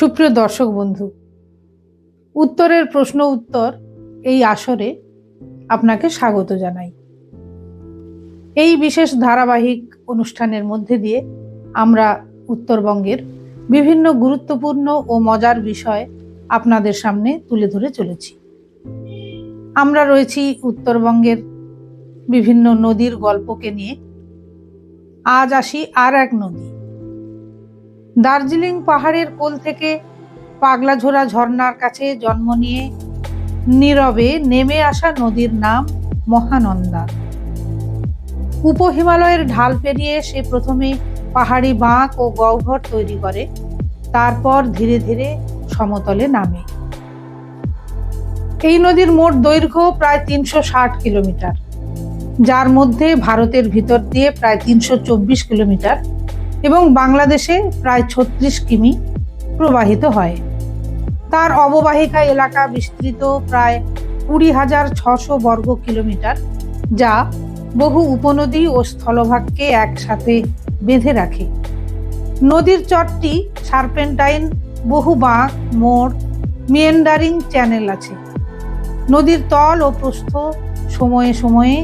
সুপ্রিয় দর্শক বন্ধু, উত্তরের প্রশ্ন উত্তর এই আসরে আপনাকে স্বাগত জানাই। এই বিশেষ ধারাবাহিক অনুষ্ঠানের মধ্যে দিয়ে আমরা উত্তরবঙ্গের বিভিন্ন গুরুত্বপূর্ণ ও মজার বিষয় আপনাদের সামনে তুলে ধরে চলেছি। আমরা রয়েছি উত্তরবঙ্গের বিভিন্ন নদীর গল্পকে নিয়ে। আজ আসি আর এক নদী। দার্জিলিং পাহাড়ের কোল থেকে পাগলাঝোড়া ঝর্ণার কাছে জন্ম নিয়ে নীরবে নেমে আসা নদীর নাম মহানন্দা। উপহিমালয়ের ঢাল পেরিয়ে সে প্রথমে পাহাড়ি বাঁক ও গহ্বর তৈরি করে, তারপর ধীরে ধীরে সমতলে নামে। এই নদীর মোট দৈর্ঘ্য প্রায় 360 কিলোমিটার, যার মধ্যে ভারতের ভিতর দিয়ে প্রায় 324 কিলোমিটার এবং বাংলাদেশে প্রায় 36 কিমি প্রবাহিত হয়। তার অববাহিকা এলাকা বিস্তৃত প্রায় 20,600 বর্গ কিলোমিটার, যা বহু উপনদী ও স্থলভাগকে একসাথে বেঁধে রাখে। নদীর চরটি সার্পেন্টাইন, বহু বাঁক, মোড়, মিয়েন্ডারিং চ্যানেল আছে। নদীর তল ও প্রস্থ সময়ে সময়ে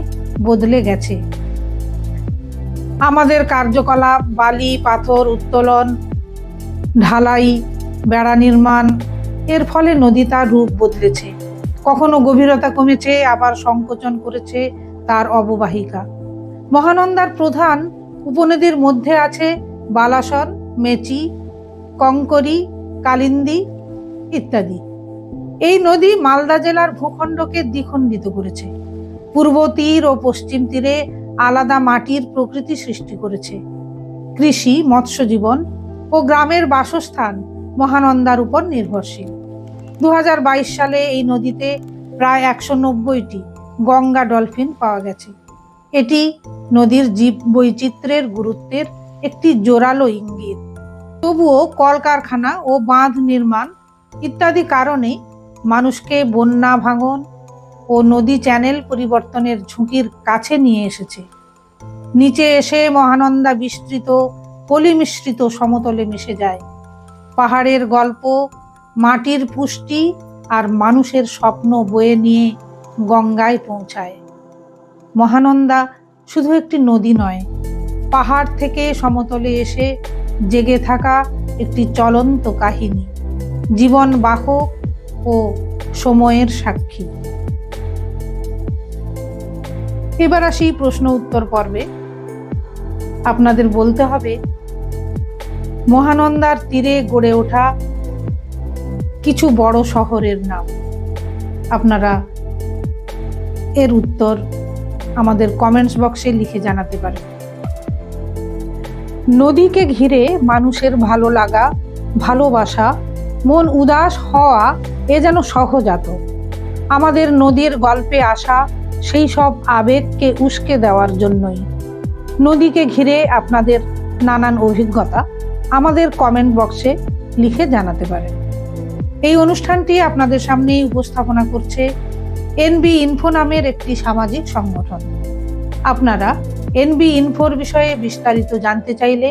বদলে গেছে। আমাদের কার্যকলাপ, বালি পাথর উত্তোলন, ঢালাই, বেড়া নির্মাণ, এর ফলে নদী তার রূপ বদলেছে। কখনো গভীরতা কমেছে, আবার সংকোচন করেছে তার অববাহিকা। মহানন্দার প্রধান উপনদীর মধ্যে আছে বালাসন, মেচি, কঙ্করি, কালিন্দী ইত্যাদি। এই নদী মালদা জেলার ভূখণ্ডকে দ্বিখণ্ডিত করেছে। পূর্ব তীর ও পশ্চিম তীরে আলাদা মাটির প্রকৃতি সৃষ্টি করেছে। কৃষি, মৎস্যজীবন ও গ্রামের বাসস্থান মহানন্দার উপর নির্ভরশীল। 2022 সালে এই নদীতে প্রায় 190টি গঙ্গা ডলফিন পাওয়া গেছে। এটি নদীর জীব বৈচিত্র্যের গুরুত্বের একটি জোরালো ইঙ্গিত। তবুও কলকারখানা ও বাঁধ নির্মাণ ইত্যাদি কারণে মানুষকে বন্যা, ভাঙন ও নদী চ্যানেল পরিবর্তনের ঝুঁকির কাছে নিয়ে এসেছে। নিচে এসে মহানন্দা বিস্তৃত পলিমিশ্রিত সমতলে মিশে যায়। পাহাড়ের গল্প, মাটির পুষ্টি আর মানুষের স্বপ্ন বয়ে নিয়ে গঙ্গায় পৌঁছায়। মহানন্দা শুধু একটি নদী নয়, পাহাড় থেকে সমতলে এসে জেগে থাকা একটি চলন্ত কাহিনী, জীবন বাহক ও সময়ের সাক্ষী। এবার আসি প্রশ্ন উত্তর পর্বে। আপনাদের বলতে হবে মহানন্দার তীরে গড়ে ওঠা কিছু বড় শহরের নাম। আপনারা এর উত্তর আমাদের কমেন্টস বক্সে লিখে জানাতে পারেন। নদীকে ঘিরে মানুষের ভালো লাগা, ভালোবাসা, মন উদাস হওয়া এ যেন সহজাত। আমাদের নদীর গল্পে আসা সেই সব আবেগকে উস্কে দেওয়ার জন্যই। নদীকে ঘিরে আপনাদের নানান অভিজ্ঞতা আমাদের কমেন্ট বক্সে লিখে জানাতে পারেন। এই অনুষ্ঠানটি আপনাদের সামনে উপস্থাপনা করছে এনবি ইনফো নামের একটি সামাজিক সংগঠন। আপনারা এনবি ইনফোর বিষয়ে বিস্তারিত জানতে চাইলে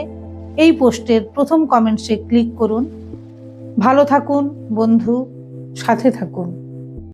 এই পোস্টের প্রথম কমেন্টসে ক্লিক করুন। ভালো থাকুন বন্ধু, সাথে থাকুন।